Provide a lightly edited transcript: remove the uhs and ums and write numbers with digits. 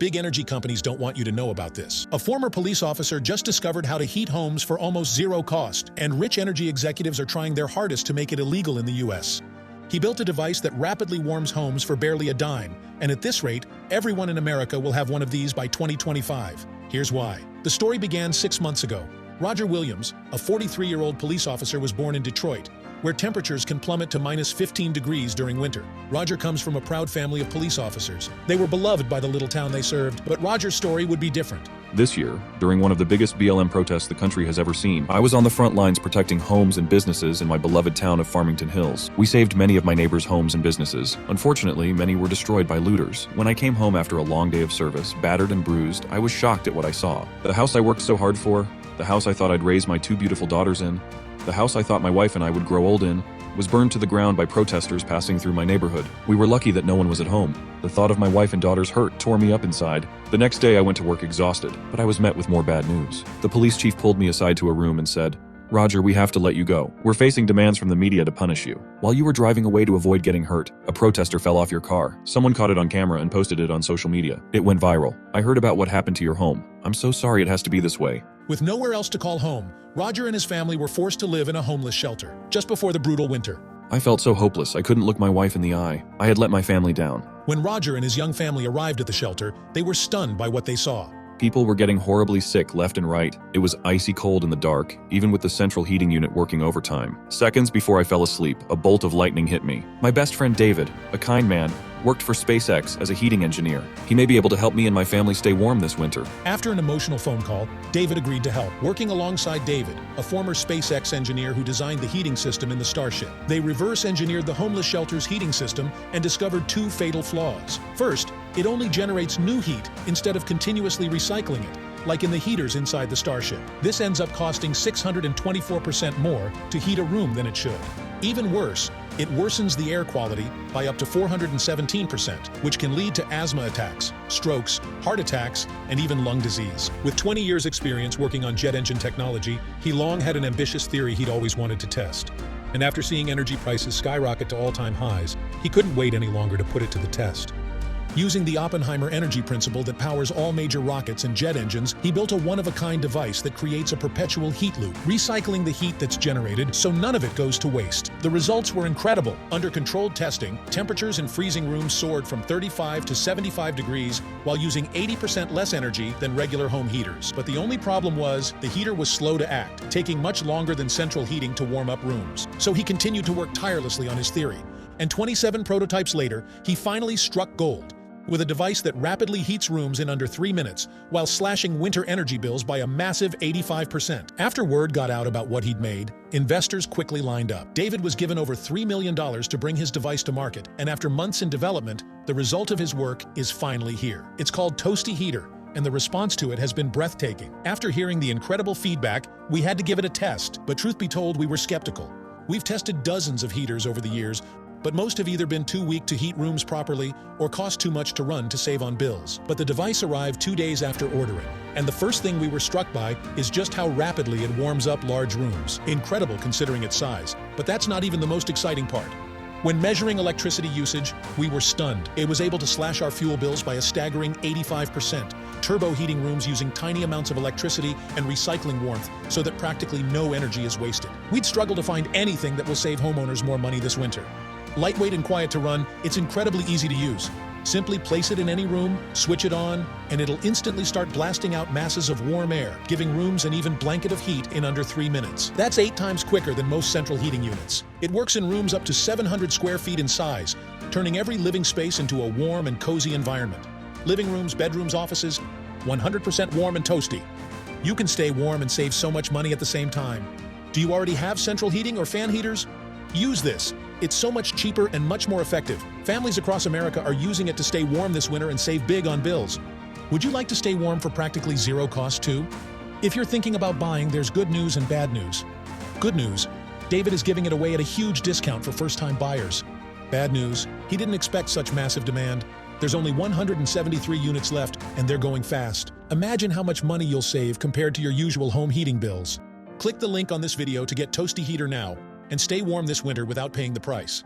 big energy companies don't want you to know about this. A former police officer just discovered how to heat homes for almost zero cost, and rich energy executives are trying their hardest to make it illegal in the US. He built a device that rapidly warms homes for barely a dime, and at this rate, everyone in America will have one of these by 2025. Here's why. The story began 6 months ago. Roger Williams, a 43-year-old police officer, was born in Detroit, where temperatures can plummet to -15 degrees during winter. Roger comes from a proud family of police officers. They were beloved by the little town they served, but Roger's story would be different. This year, during one of the biggest BLM protests the country has ever seen, I was on the front lines protecting homes and businesses in my beloved town of Farmington Hills. We saved many of my neighbors' homes and businesses. Unfortunately, many were destroyed by looters. When I came home after a long day of service, battered and bruised, I was shocked at what I saw. The house I worked so hard for, the house I thought I'd raise my 2 beautiful daughters in, the house I thought my wife and I would grow old in, was burned to the ground by protesters passing through my neighborhood. We were lucky that no one was at home. The thought of my wife and daughter's hurt tore me up inside. The next day I went to work exhausted, but I was met with more bad news. The police chief pulled me aside to a room and said, "Roger, we have to let you go. We're facing demands from the media to punish you. While you were driving away to avoid getting hurt, a protester fell off your car. Someone caught it on camera and posted it on social media. It went viral. I heard about what happened to your home. I'm so sorry it has to be this way." With nowhere else to call home, Roger and his family were forced to live in a homeless shelter, just before the brutal winter. I felt so hopeless, I couldn't look my wife in the eye. I had let my family down. When Roger and his young family arrived at the shelter, they were stunned by what they saw. People were getting horribly sick left and right. It was icy cold in the dark, even with the central heating unit working overtime. Seconds before I fell asleep, a bolt of lightning hit me. My best friend David, a kind man, worked for SpaceX as a heating engineer. He may be able to help me and my family stay warm this winter. After an emotional phone call, David agreed to help. Working alongside David, a former SpaceX engineer who designed the heating system in the Starship, they reverse-engineered the homeless shelter's heating system and discovered 2 fatal flaws. First, it only generates new heat instead of continuously recycling it, like in the heaters inside the Starship. This ends up costing 624% more to heat a room than it should. Even worse, it worsens the air quality by up to 417%, which can lead to asthma attacks, strokes, heart attacks, and even lung disease. With 20 years' experience working on jet engine technology, he long had an ambitious theory he'd always wanted to test. And after seeing energy prices skyrocket to all-time highs, he couldn't wait any longer to put it to the test. Using the Oppenheimer energy principle that powers all major rockets and jet engines, he built a one-of-a-kind device that creates a perpetual heat loop, recycling the heat that's generated so none of it goes to waste. The results were incredible. Under controlled testing, temperatures in freezing rooms soared from 35 to 75 degrees while using 80% less energy than regular home heaters. But the only problem was the heater was slow to act, taking much longer than central heating to warm up rooms. So he continued to work tirelessly on his theory. And 27 prototypes later, he finally struck gold with a device that rapidly heats rooms in under 3 minutes while slashing winter energy bills by a massive 85%. After word got out about what he'd made, investors quickly lined up. David was given over $3 million to bring his device to market, and after months in development, the result of his work is finally here. It's called Toasty Heater, and the response to it has been breathtaking. After hearing the incredible feedback, we had to give it a test, but truth be told, we were skeptical. We've tested dozens of heaters over the years, but most have either been too weak to heat rooms properly or cost too much to run to save on bills. But the device arrived 2 days after ordering, and the first thing we were struck by is just how rapidly it warms up large rooms. Incredible considering its size, but that's not even the most exciting part. When measuring electricity usage, we were stunned. It was able to slash our fuel bills by a staggering 85%, turbo heating rooms using tiny amounts of electricity and recycling warmth so that practically no energy is wasted. We'd struggle to find anything that will save homeowners more money this winter. Lightweight and quiet to run, it's incredibly easy to use. Simply place it in any room, switch it on, and it'll instantly start blasting out masses of warm air, giving rooms an even blanket of heat in under 3 minutes. That's 8 times quicker than most central heating units. It works in rooms up to 700 square feet in size, turning every living space into a warm and cozy environment. Living rooms, bedrooms, offices, 100% warm and toasty. You can stay warm and save so much money at the same time. Do you already have central heating or fan heaters? Use this. It's so much cheaper and much more effective. Families across America are using it to stay warm this winter and save big on bills. Would you like to stay warm for practically zero cost too? If you're thinking about buying, there's good news and bad news. Good news, David is giving it away at a huge discount for first-time buyers. Bad news, he didn't expect such massive demand. There's only 173 units left, and they're going fast. Imagine how much money you'll save compared to your usual home heating bills. Click the link on this video to get Toasty Heater now, and stay warm this winter without paying the price.